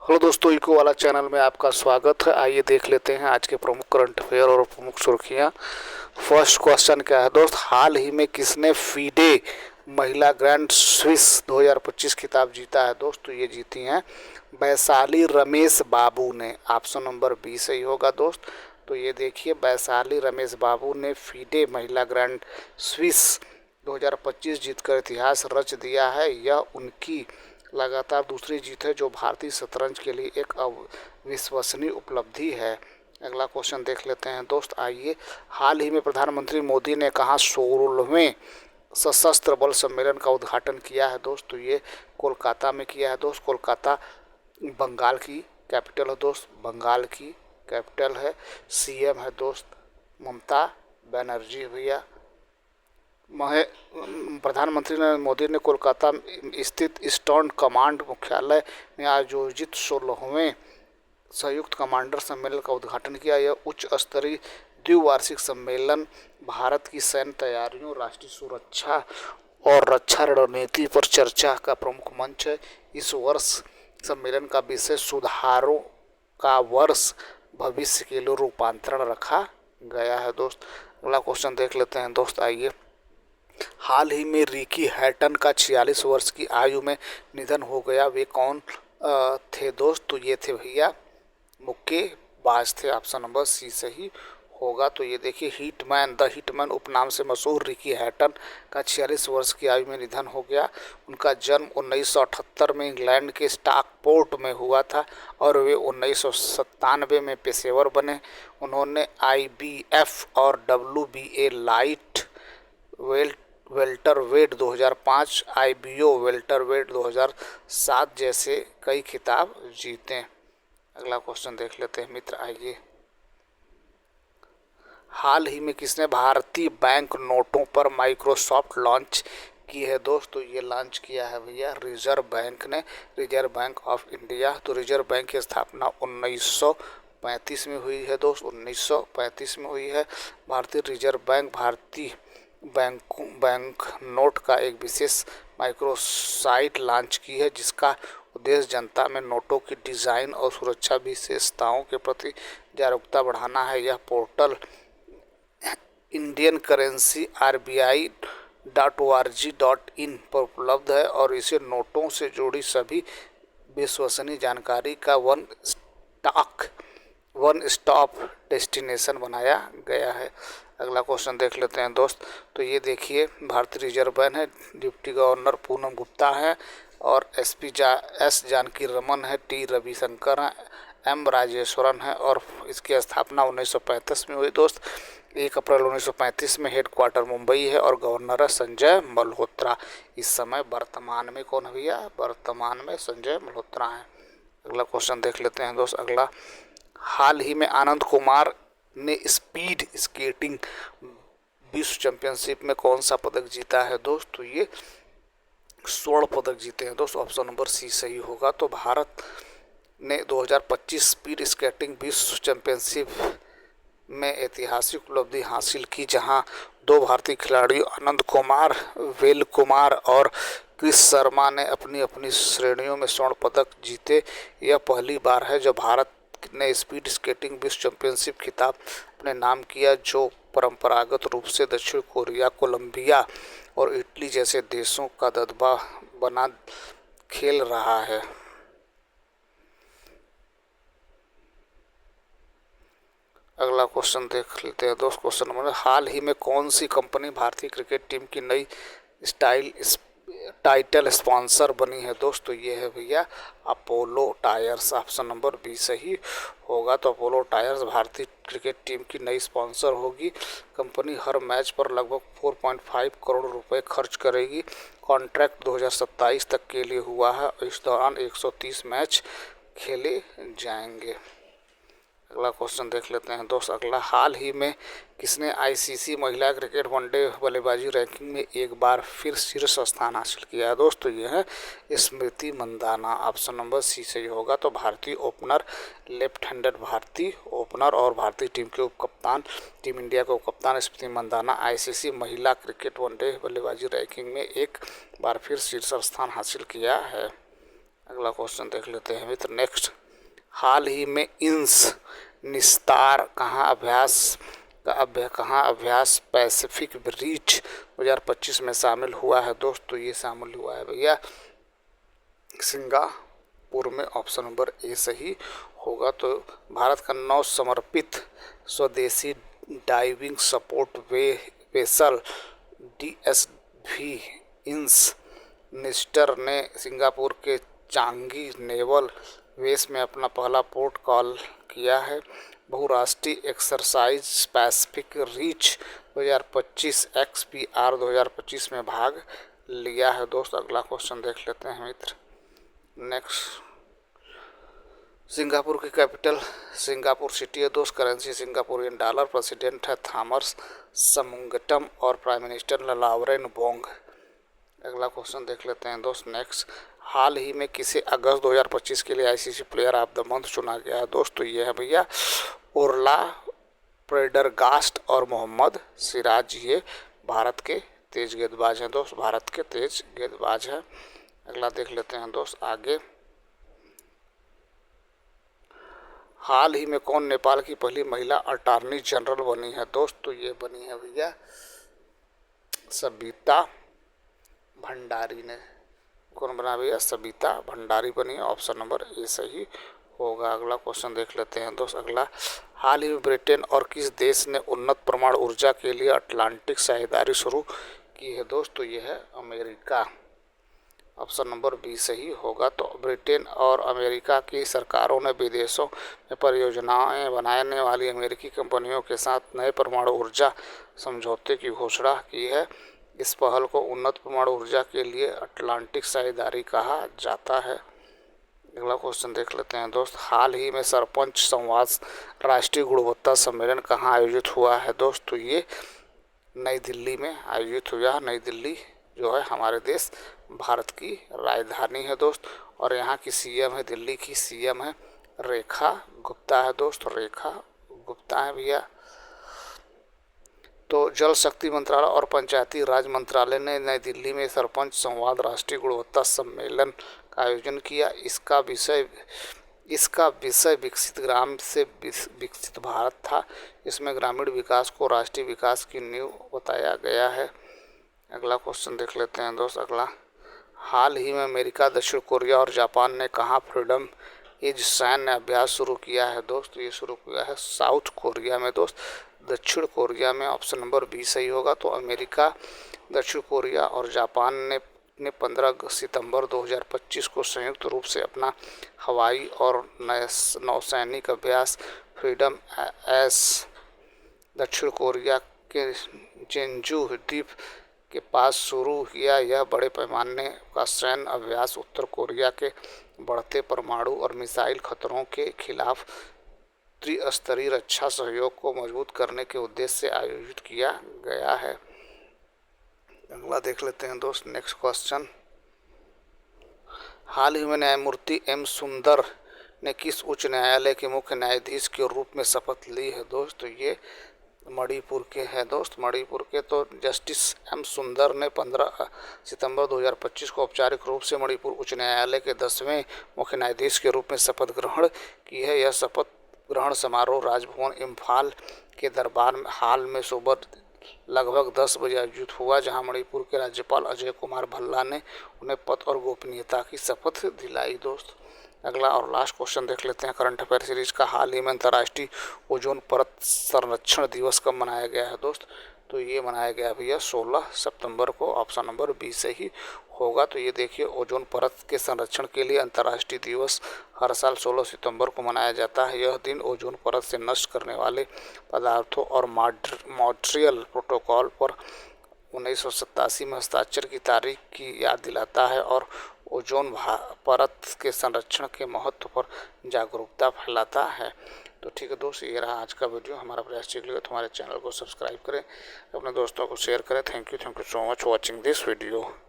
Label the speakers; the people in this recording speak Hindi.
Speaker 1: हेलो दोस्तों, इको वाला चैनल में आपका स्वागत है। आइए देख लेते हैं आज के प्रमुख करंट अफेयर और प्रमुख सुर्खियां। फर्स्ट क्वेश्चन क्या है दोस्त? हाल ही में किसने फीडे महिला ग्रैंड स्विस 2025 खिताब जीता है दोस्त? तो ये जीती हैं वैशाली रमेश बाबू ने। ऑप्शन नंबर बी सही होगा दोस्त। तो ये देखिए, वैशाली रमेश बाबू ने फीडे महिला ग्रैंड स्विस 2025 जीतकर इतिहास रच दिया है। यह उनकी लगातार दूसरी जीत है, जो भारतीय शतरंज के लिए एक अविश्वसनीय उपलब्धि है। अगला क्वेश्चन देख लेते हैं दोस्त। आइए, हाल ही में प्रधानमंत्री मोदी ने कहाँ 16वें सशस्त्र बल सम्मेलन का उद्घाटन किया है दोस्त? तो ये कोलकाता में किया है दोस्त। कोलकाता बंगाल की कैपिटल है दोस्त, बंगाल की कैपिटल है। सीएम है दोस्त ममता बनर्जी भैया। प्रधानमंत्री नरेंद्र मोदी ने कोलकाता स्थित ईस्टर्न कमांड मुख्यालय में आयोजित 16वें संयुक्त कमांडर सम्मेलन का उद्घाटन किया। यह उच्च स्तरीय द्विवार्षिक सम्मेलन भारत की सैन्य तैयारियों, राष्ट्रीय सुरक्षा और रक्षा रणनीति पर चर्चा का प्रमुख मंच है। इस वर्ष सम्मेलन का विषय सुधारों का वर्ष भविष्य के लिए रूपांतरण रखा गया है दोस्त। अगला क्वेश्चन देख लेते हैं दोस्त। आइए, हाल ही में रिकी हैटन का 46 वर्ष की आयु में निधन हो गया। वे कौन थे दोस्त? तो ये थे भैया मुक्केबाज थे। ऑप्शन नंबर सी सही होगा। तो ये देखिए, द हिटमैन उपनाम से मशहूर रिकी हैटन का 46 वर्ष की आयु में निधन हो गया। उनका जन्म 1978 में इंग्लैंड के स्टॉकपोर्ट में हुआ था और वे 1997 में पेशेवर बने। उन्होंने IBF और WBA light welterweight 2005, IBO welterweight 2007 जैसे कई खिताब जीते। अगला क्वेश्चन देख लेते हैं मित्र। आइए, हाल ही में किसने भारतीय बैंक नोटों पर माइक्रोसॉफ्ट लॉन्च की है दोस्त? तो ये लॉन्च किया है भैया रिजर्व बैंक ने, रिजर्व बैंक ऑफ इंडिया। तो रिजर्व बैंक की स्थापना 1935 में हुई है दोस्त, 1935 में हुई है। भारतीय रिजर्व बैंक भारतीय बैंक नोट का एक विशेष माइक्रोसाइट लॉन्च की है, जिसका उद्देश्य जनता में नोटों की डिज़ाइन और सुरक्षा विशेषताओं के प्रति जागरूकता बढ़ाना है। यह पोर्टल इंडियन करेंसी RBI.org.in पर उपलब्ध है और इसे नोटों से जुड़ी सभी विश्वसनीय जानकारी का वन स्टॉप डेस्टिनेशन बनाया गया है। अगला क्वेश्चन देख लेते हैं दोस्त। तो ये देखिए, भारतीय रिजर्व बैंक है, डिप्टी गवर्नर पूनम गुप्ता है और SP S जानकी रमन है, T रविशंकर है, M राजेश्वरन है और इसकी स्थापना 1935 में हुई दोस्त। 1 अप्रैल 1935 में हेडक्वार्टर मुंबई है और गवर्नर है संजय मल्होत्रा। इस समय वर्तमान में कौन है भैया? वर्तमान में संजय मल्होत्रा है। अगला क्वेश्चन देख लेते हैं दोस्त। अगला, हाल ही में आनंद कुमार ने स्पीड स्केटिंग विश्व चैंपियनशिप में कौन सा पदक जीता है दोस्त? तो ये स्वर्ण पदक जीते हैं दोस्त। ऑप्शन नंबर सी सही होगा। तो भारत ने 2025 स्पीड स्केटिंग विश्व चैंपियनशिप में ऐतिहासिक उपलब्धि हासिल की, जहां 2 भारतीय खिलाड़ियों आनंद कुमार, वेल कुमार और क्रिस शर्मा ने अपनी अपनी श्रेणियों में स्वर्ण पदक जीते। यह पहली बार है जब भारत ने स्पीड स्केटिंग विश्व चैंपियनशिप खिताब अपने नाम किया, जो परंपरागत रूप से दक्षिण कोरिया, कोलंबिया और इटली जैसे देशों का दबदबा बना खेल रहा है। अगला क्वेश्चन देख लेते हैं दोस्त। क्वेश्चन नंबर, हाल ही में कौन सी कंपनी भारतीय क्रिकेट टीम की नई टाइटल स्पॉन्सर बनी है दोस्त? तो ये है भैया Apollo Tyres. Option number B सही होगा। तो अपोलो टायर्स भारतीय क्रिकेट टीम की नई स्पॉन्सर होगी। कंपनी हर मैच पर लगभग 4.5 करोड़ रुपए खर्च करेगी। कॉन्ट्रैक्ट 2027 तक के लिए हुआ है। इस दौरान 130 मैच खेले जाएंगे। अगला क्वेश्चन देख लेते हैं दोस्त। अगला, हाल ही में किसने ICC महिला क्रिकेट वनडे बल्लेबाजी रैंकिंग में एक बार फिर शीर्ष स्थान हासिल किया है दोस्त? तो यह है स्मृति मंदाना। ऑप्शन नंबर सी सही होगा। तो भारतीय ओपनर, लेफ्ट हैंडेड भारतीय ओपनर और भारतीय टीम के उपकप्तान, टीम इंडिया के उपकप्तान स्मृति मंदाना ICC महिला क्रिकेट वनडे बल्लेबाजी रैंकिंग में एक बार फिर शीर्ष स्थान हासिल किया है। अगला क्वेश्चन देख लेते हैं मित्र नेक्स्ट। हाल ही में इंस निस्तार कहाँ अभ्यास पैसिफिक रीच 2025 में शामिल हुआ है दोस्त? तो ये शामिल हुआ है भैया सिंगापुर में। ऑप्शन नंबर ए सही होगा। तो भारत का नौ समर्पित स्वदेशी डाइविंग सपोर्ट वेसल DSV इंस निस्टर ने सिंगापुर के चांगी नेवल बेस में अपना पहला पोर्ट कॉल किया है। बहुराष्ट्रीय एक्सरसाइज पैसिफिक रीच 2025 XPR 2025 में भाग लिया है दोस्त। अगला क्वेश्चन देख लेते हैं मित्र नेक्स्ट। सिंगापुर की कैपिटल सिंगापुर सिटी है दोस्त। Currency Singaporean dollar. प्रेसिडेंट है थॉमस समंगटम और प्राइम मिनिस्टर लावरेन बोंग। अगला क्वेश्चन देख लेते हैं दोस्त नेक्स्ट। हाल ही में किसे अगस्त 2025 के लिए ICC player of the month चुना गया है दोस्त? तो ये है भैया उर्ला प्रेडरगास्ट और मोहम्मद सिराज। ये भारत के तेज गेंदबाज हैं दोस्त, भारत के तेज गेंदबाज हैं। अगला देख लेते हैं दोस्त आगे। हाल ही में कौन नेपाल की पहली महिला अटॉर्नी जनरल बनी है दोस्त? तो ये बनी है भैया सबिता भंडारी ने। कौन बना भैया? सबिता भंडारी बनी है। ऑप्शन नंबर ए सही होगा। अगला क्वेश्चन देख लेते हैं दोस्त अगला। हाल ही में ब्रिटेन और किस देश ने उन्नत परमाणु ऊर्जा के लिए अटलांटिक साझेदारी शुरू की है दोस्त? तो यह है अमेरिका। ऑप्शन नंबर बी सही होगा। तो ब्रिटेन और अमेरिका की सरकारों ने विदेशों में परियोजनाएं बनाने वाली अमेरिकी कंपनियों के साथ नए परमाणु ऊर्जा समझौते की घोषणा की है। इस पहल को उन्नत परमाणु ऊर्जा के लिए अटलांटिक साझेदारी कहा जाता है। अगला क्वेश्चन देख लेते हैं दोस्त। हाल ही में सरपंच संवाद राष्ट्रीय गुणवत्ता सम्मेलन कहाँ आयोजित हुआ है दोस्त? तो ये नई दिल्ली में आयोजित हुआ। नई दिल्ली जो है हमारे देश भारत की राजधानी है दोस्त। और यहाँ की CM है, दिल्ली की CM है रेखा गुप्ता है दोस्त, रेखा गुप्ता है भैया। तो जल शक्ति मंत्रालय और पंचायती राज मंत्रालय ने नई दिल्ली में सरपंच संवाद राष्ट्रीय गुणवत्ता सम्मेलन का आयोजन किया। इसका विषय विकसित ग्राम से विकसित भारत था। इसमें ग्रामीण विकास को राष्ट्रीय विकास की नींव बताया गया है। अगला क्वेश्चन देख लेते हैं दोस्त अगला। हाल ही में अमेरिका, दक्षिण कोरिया और जापान ने कहाँ फ्रीडम इज सैन्य अभ्यास शुरू किया है दोस्त? ये शुरू किया है साउथ कोरिया में दोस्त, दक्षिण कोरिया में। ऑप्शन नंबर बी सही होगा। तो अमेरिका, दक्षिण कोरिया और जापान ने 15 सितंबर 2025 को संयुक्त रूप से अपना हवाई और नौसैनिक अभ्यास फ्रीडम एस दक्षिण कोरिया के जेन्जू द्वीप के पास शुरू किया। यह बड़े पैमाने का सैन्य अभ्यास उत्तर कोरिया के बढ़ते परमाणु और मिसाइल खतरों के खिलाफ त्रिस्तरीय रक्षा सहयोग को मजबूत करने के उद्देश्य से आयोजित किया गया है। अगला देख लेते हैं दोस्त नेक्स्ट क्वेश्चन। हाल ही में न्यायमूर्ति M सुंदर ने किस उच्च न्यायालय के मुख्य न्यायाधीश के रूप में शपथ ली है दोस्त? तो ये मणिपुर के हैं दोस्त, मणिपुर के। तो जस्टिस M सुंदर ने 15 सितंबर 2025 को औपचारिक रूप से मणिपुर उच्च न्यायालय के 10वें मुख्य न्यायाधीश के रूप में शपथ ग्रहण की है। यह शपथ ग्रहण समारोह राजभवन इम्फाल के दरबार में हाल में सुबह लगभग 10 बजे आयोजित हुआ, जहां मणिपुर के राज्यपाल अजय कुमार भल्ला ने उन्हें पद और गोपनीयता की शपथ दिलाई दोस्त। अगला और लास्ट क्वेश्चन देख लेते हैं करंट अफेयर सीरीज का। हाल ही में अंतर्राष्ट्रीय ओजोन परत संरक्षण दिवस कब मनाया गया है दोस्त? तो ये मनाया गया भैया 16 सितंबर को। ऑप्शन नंबर बी सही होगा। तो ये देखिए ओजोन परत के संरक्षण के लिए अंतर्राष्ट्रीय दिवस हर साल 16 सितंबर को मनाया जाता है। यह दिन ओजोन परत से नष्ट करने वाले पदार्थों और मॉन्ट्रियल प्रोटोकॉल पर 1987 में हस्ताक्षर की तारीख की याद दिलाता है और ओजोन परत के संरक्षण के महत्व पर जागरूकता फैलाता है। तो ठीक है दोस्त, ये रहा आज का वीडियो। हमारा प्रयास ठीक लगे तो हमारे चैनल को सब्सक्राइब करें, अपने दोस्तों को शेयर करें। Thank you so much for watching this video.